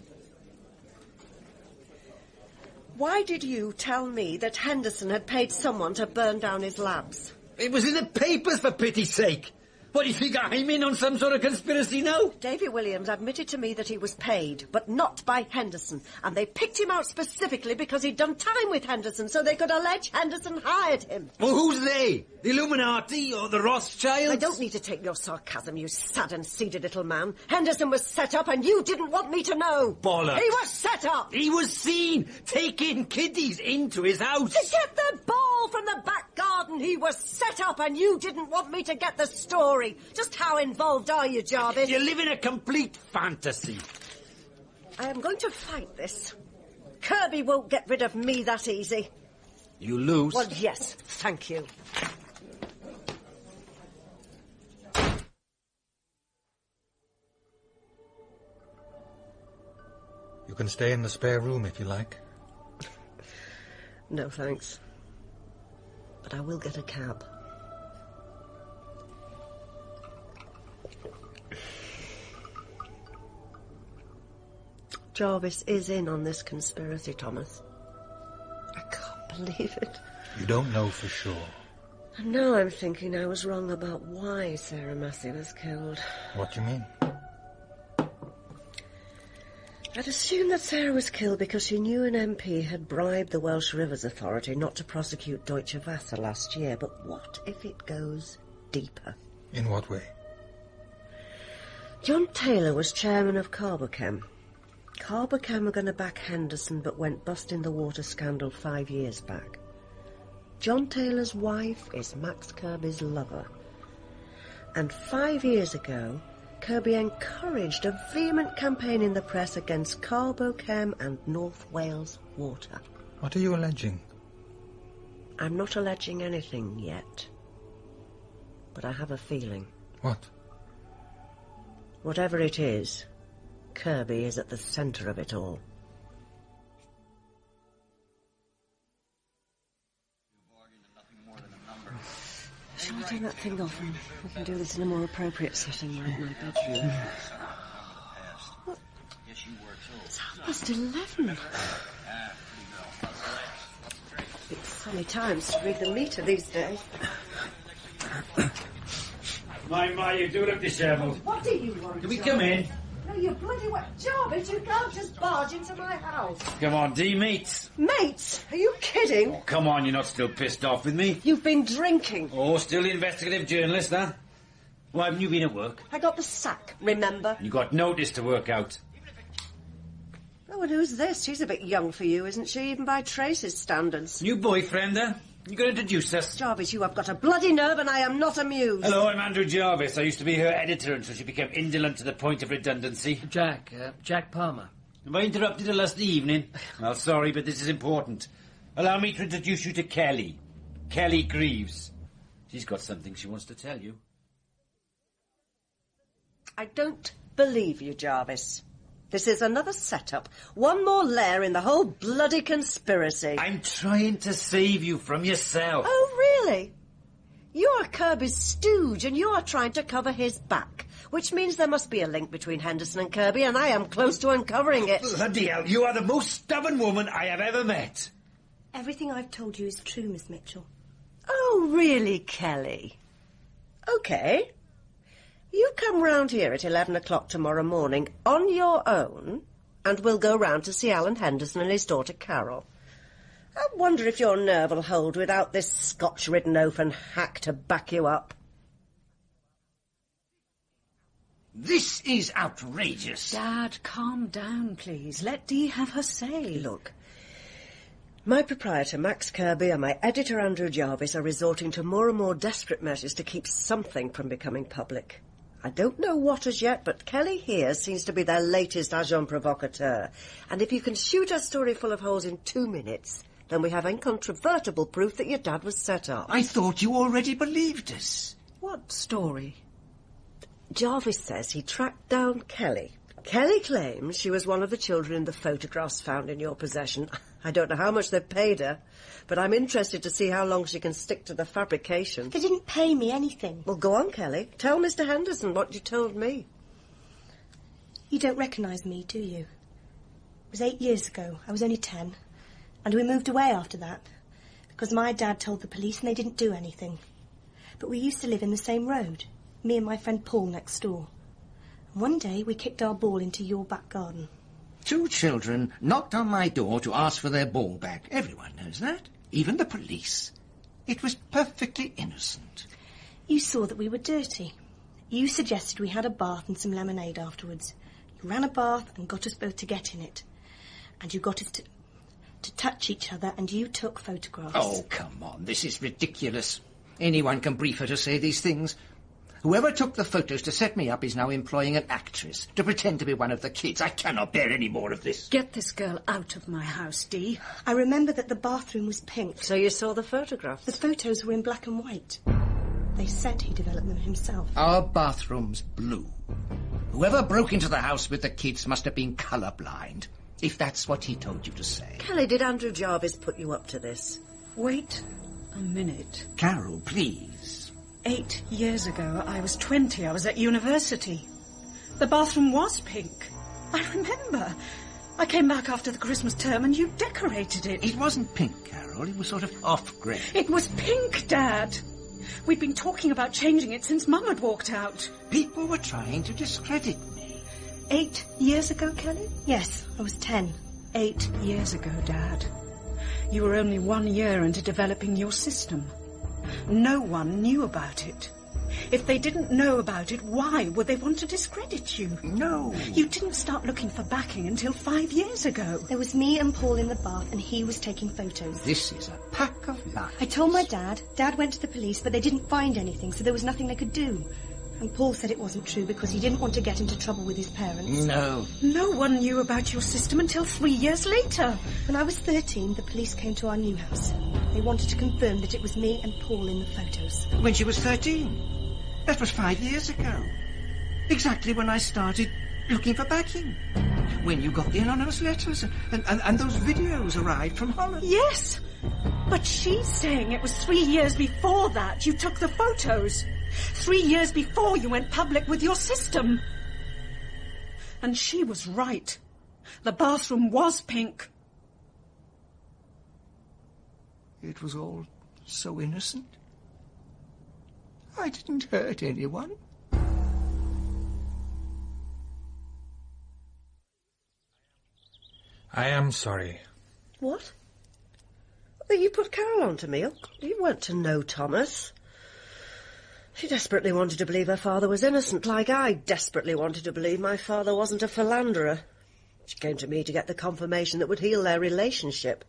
Why did you tell me that Henderson had paid someone to burn down his labs? It was in the papers, for pity's sake. What, do you think I'm in on some sort of conspiracy now? Davy Williams admitted to me that he was paid, but not by Henderson. And they picked him out specifically because he'd done time with Henderson, so they could allege Henderson hired him. Well, who's they? The Illuminati or the Rothschilds? I don't need to take your sarcasm, you sad and seeded little man. Henderson was set up and you didn't want me to know. Bollocks. He was set up. He was seen taking kiddies into his house. To get the ball from the back garden. He was set up and you didn't want me to get the story. Just how involved are you, Jarvis? You live in a complete fantasy. I am going to fight this. Kirby won't get rid of me that easy. You lose? Well, yes, thank you. You can stay in the spare room if you like. No, thanks. But I will get a cab. Jarvis is in on this conspiracy, Thomas. I can't believe it. You don't know for sure. And now I'm thinking I was wrong about why Sarah Massey was killed. What do you mean? I'd assumed that Sarah was killed because she knew an MP had bribed the Welsh Rivers Authority not to prosecute Deutsche Wasser last year. But what if it goes deeper? In what way? John Taylor was chairman of Carbochem. Carbochem were going to back Henderson but went bust in the water scandal 5 years back. John Taylor's wife is Max Kirby's lover. And 5 years ago, Kirby encouraged a vehement campaign in the press against Carbochem and North Wales Water. What are you alleging? I'm not alleging anything yet. But I have a feeling. What? Whatever it is, Kirby is at the centre of it all. Shall I turn that thing off and we can do this in a more appropriate setting like my bedroom? What? It's 11:30. It's funny times to read the meter these days. My, you do look dishevelled. What do you want? Can we come in? No, you bloody wet Jarvis, you can't just barge into my house. Come on, mates. Mates? Are you kidding? Oh, come on, you're not still pissed off with me? You've been drinking. Oh, still the investigative journalist, huh? Why haven't you been at work? I got the sack, remember? You got notice to work out. Oh, and who's this? She's a bit young for you, isn't she, even by Trace's standards? New boyfriend, huh? You going to introduce us? Jarvis, you have got a bloody nerve and I am not amused. Hello, I'm Andrew Jarvis. I used to be her editor until she became indolent to the point of redundancy. Jack Palmer. Have I interrupted her last evening? Well, sorry, but this is important. Allow me to introduce you to Kelly. Kelly Greaves. She's got something she wants to tell you. I don't believe you, Jarvis. This is another setup. One more layer in the whole bloody conspiracy. I'm trying to save you from yourself. Oh, really? You are Kirby's stooge and you are trying to cover his back, which means there must be a link between Henderson and Kirby, and I am close to uncovering it. Bloody hell, you are the most stubborn woman I have ever met. Everything I've told you is true, Miss Mitchell. Oh, really, Kelly? OK. You come round here at 11 o'clock tomorrow morning on your own, and we'll go round to see Alan Henderson and his daughter Carol. I wonder if your nerve will hold without this Scotch-ridden oaf and hack to back you up. This is outrageous. Dad, calm down, please. Let Dee have her say. Look, my proprietor, Max Kirby, and my editor, Andrew Jarvis, are resorting to more and more desperate measures to keep something from becoming public. I don't know what as yet, but Kelly here seems to be their latest agent provocateur. And if you can shoot a story full of holes in 2 minutes, then we have incontrovertible proof that your dad was set up. I thought you already believed us. What story? Jarvis says he tracked down Kelly. Kelly claims she was one of the children in the photographs found in your possession. I don't know how much they've paid her, but I'm interested to see how long she can stick to the fabrication. They didn't pay me anything. Well, go on, Kelly. Tell Mr. Henderson what you told me. You don't recognise me, do you? It was 8 years ago. I was only 10. And we moved away after that, because my dad told the police and they didn't do anything. But we used to live in the same road. me and my friend Paul next door. One day we kicked our ball into your back garden. 2 children knocked on my door to ask for their ball back. Everyone knows that. Even the police. It was perfectly innocent. You saw that we were dirty. You suggested we had a bath and some lemonade afterwards. You ran a bath and got us both to get in it. And you got us to touch each other, and you took photographs. Oh, come on. This is ridiculous. Anyone can brief her to say these things. Whoever took the photos to set me up is now employing an actress to pretend to be one of the kids. I cannot bear any more of this. Get this girl out of my house, Dee. I remember that the bathroom was pink. So you saw the photographs? The photos were in black and white. They said he developed them himself. Our bathroom's blue. Whoever broke into the house with the kids must have been colourblind, if that's what he told you to say. Kelly, did Andrew Jarvis put you up to this? Wait a minute. Carol, please. 8 years ago, I was 20. I was at university. The bathroom was pink. I remember. I came back after the Christmas term and you decorated it. It wasn't pink, Carol. It was sort of off-grey. It was pink, Dad. We'd been talking about changing it since Mum had walked out. People were trying to discredit me. 8 years ago, Kelly? Yes, I was 10. 8 years ago, Dad. You were only 1 year into developing your system. No one knew about it. If they didn't know about it, why would they want to discredit you? No. You didn't start looking for backing until 5 years ago. There was me and Paul in the bath, and he was taking photos. This is a pack of lies. I told my dad. Dad went to the police, but they didn't find anything, so there was nothing they could do. And Paul said it wasn't true because he didn't want to get into trouble with his parents. No. No one knew about your system until 3 years later. When I was 13, the police came to our new house. They wanted to confirm that it was me and Paul in the photos. When she was 13. That was 5 years ago. Exactly when I started looking for backing. When you got the anonymous letters and those videos arrived from Holland. Yes, but she's saying it was 3 years before that you took the photos. 3 years before you went public with your system. And she was right. The bathroom was pink. It was all so innocent. I didn't hurt anyone. I am sorry. What? Well, you put Carol on to me. Oh, you weren't to know Thomas. She desperately wanted to believe her father was innocent, like I desperately wanted to believe my father wasn't a philanderer. She came to me to get the confirmation that would heal their relationship.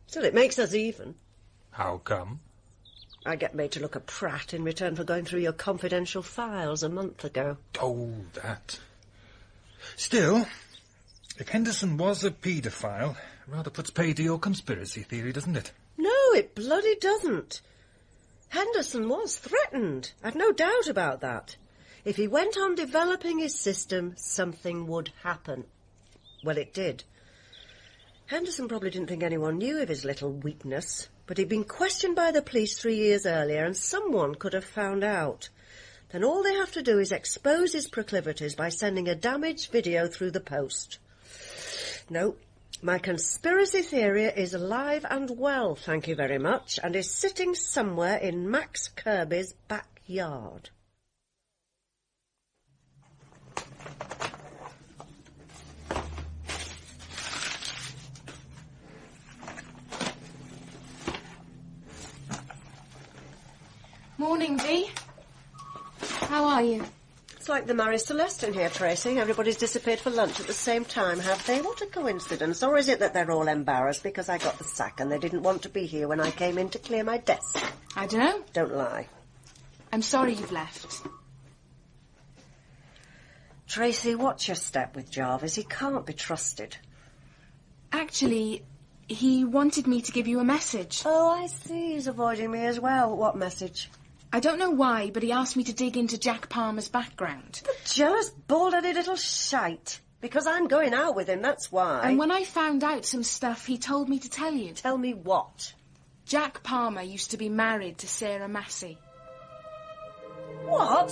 Still, it makes us even. How come? I get made to look a prat in return for going through your confidential files a month ago. Oh, that. Still, if Henderson was a paedophile, rather puts pay to your conspiracy theory, doesn't it? No, it bloody doesn't. Henderson was threatened. I've no doubt about that. If he went on developing his system, something would happen. Well, it did. Henderson probably didn't think anyone knew of his little weakness, but he'd been questioned by the police 3 years earlier, and someone could have found out. Then all they have to do is expose his proclivities by sending a damaged video through the post. No, my conspiracy theory is alive and well, thank you very much, and is sitting somewhere in Max Kirby's backyard. Morning, Dee. How are you? It's like the Marie Celeste in here, Tracy. Everybody's disappeared for lunch at the same time, have they? What a coincidence. Or is it that they're all embarrassed because I got the sack and they didn't want to be here when I came in to clear my desk? I don't know. Don't lie. I'm sorry you've left. Tracy, watch your step with Jarvis. He can't be trusted. Actually, he wanted me to give you a message. Oh, I see. He's avoiding me as well. What message? I don't know why, but he asked me to dig into Jack Palmer's background. The jealous, bald-headed little shite. Because I'm going out with him, that's why. And when I found out some stuff, he told me to tell you. Tell me what? Jack Palmer used to be married to Sarah Massey. What?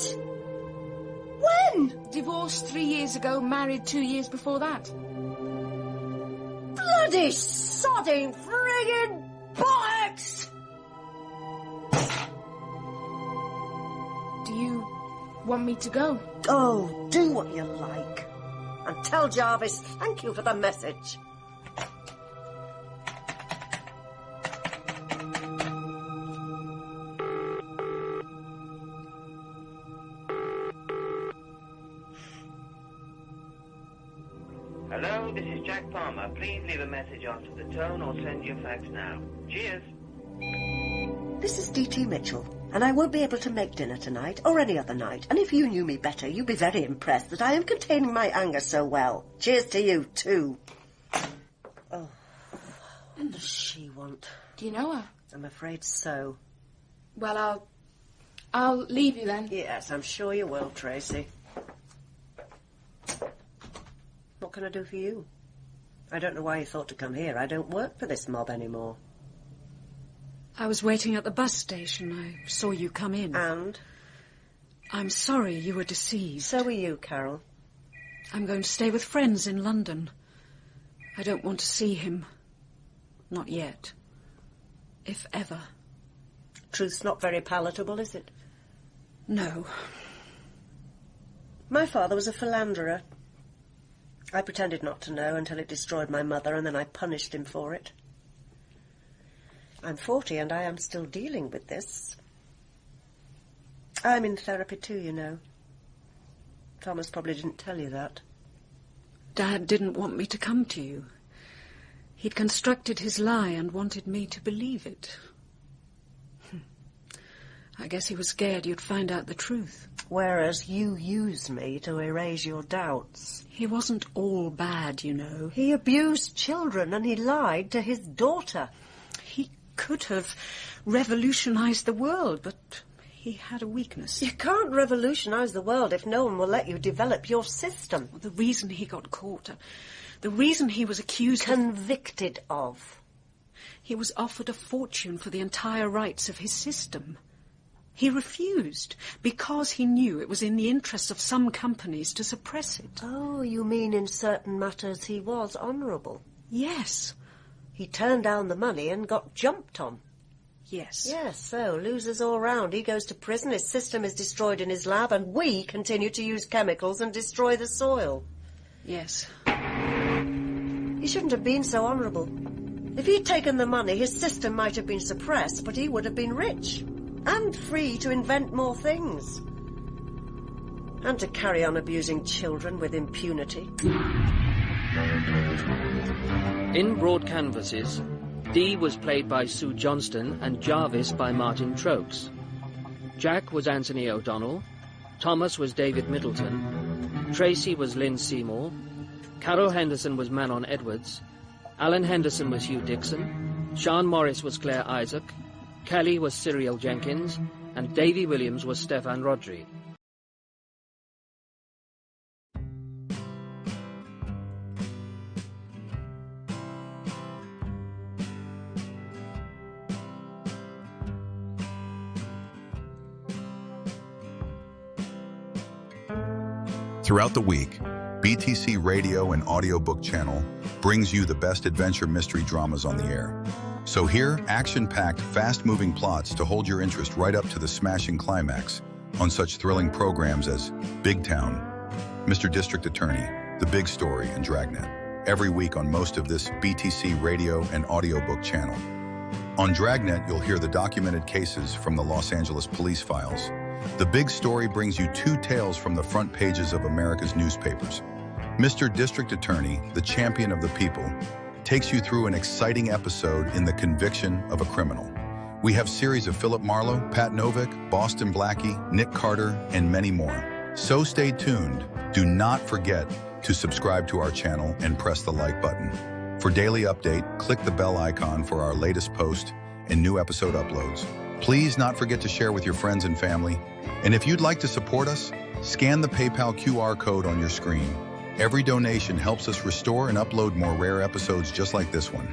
When? Divorced 3 years ago, married 2 years before that. Bloody sodding friggin' bollocks! want me to go? Oh, do what you like. And tell Jarvis thank you for the message. Hello, this is Jack Palmer. Please leave a message after the tone or send your fax now. Cheers. This is D.T. Mitchell, and I won't be able to make dinner tonight or any other night. And if you knew me better, you'd be very impressed that I am containing my anger so well. Cheers to you, too. Oh, what does she want? Do you know her? I'm afraid so. Well, I'll leave you then. Yes, I'm sure you will, Tracy. What can I do for you? I don't know why you thought to come here. I don't work for this mob anymore. I was waiting at the bus station. I saw you come in. And? I'm sorry you were deceived. So were you, Carol. I'm going to stay with friends in London. I don't want to see him. Not yet. If ever. Truth's not very palatable, is it? No. My father was a philanderer. I pretended not to know until it destroyed my mother, and then I punished him for it. I'm 40 and I am still dealing with this. I'm in therapy too, you know. Thomas probably didn't tell you that. Dad didn't want me to come to you. He'd constructed his lie and wanted me to believe it. I guess he was scared you'd find out the truth. Whereas you used me to erase your doubts. He wasn't all bad, you know. He abused children and he lied to his daughter. He could have revolutionized the world, but he had a weakness. You can't revolutionize the world if no one will let you develop your system. The reason he got caught, the reason he was accused Convicted of. He was offered a fortune for the entire rights of his system. He refused because he knew it was in the interests of some companies to suppress it. Oh, you mean in certain matters he was honourable? Yes. He turned down the money and got jumped on. Yes. Yes, so losers all round. He goes to prison, his system is destroyed in his lab, and we continue to use chemicals and destroy the soil. Yes. He shouldn't have been so honourable. If he'd taken the money, his system might have been suppressed, but he would have been rich. And free to invent more things. And to carry on abusing children with impunity. In Broad Canvases, Dee was played by Sue Johnston and Jarvis by Martin Troakes. Jack was Anthony O'Donnell, Thomas was David Middleton, Tracy was Lynn Seymour, Carol Henderson was Manon Edwards, Alan Henderson was Hugh Dixon, Sean Morris was Claire Isaac, Kelly was Cyril Jenkins, and Davy Williams was Stefan Rodri. Throughout the week, BTC Radio and Audiobook channel brings you the best adventure mystery dramas on the air. So here, action-packed, fast-moving plots to hold your interest right up to the smashing climax on such thrilling programs as Big Town, Mr. District Attorney, The Big Story, and Dragnet. Every week on most of this BTC Radio and Audiobook channel. On Dragnet, you'll hear the documented cases from the Los Angeles police files. The Big Story brings you two tales from the front pages of America's newspapers. Mr. District Attorney, the champion of the people, takes you through an exciting episode in the conviction of a criminal. We have series of Philip Marlowe, Pat Novick, Boston Blackie, Nick Carter, and many more. So stay tuned. Do not forget to subscribe to our channel and press the like button. For daily update, click the bell icon for our latest post and new episode uploads. Please not forget to share with your friends and family. And if you'd like to support us, scan the PayPal QR code on your screen. Every donation helps us restore and upload more rare episodes just like this one.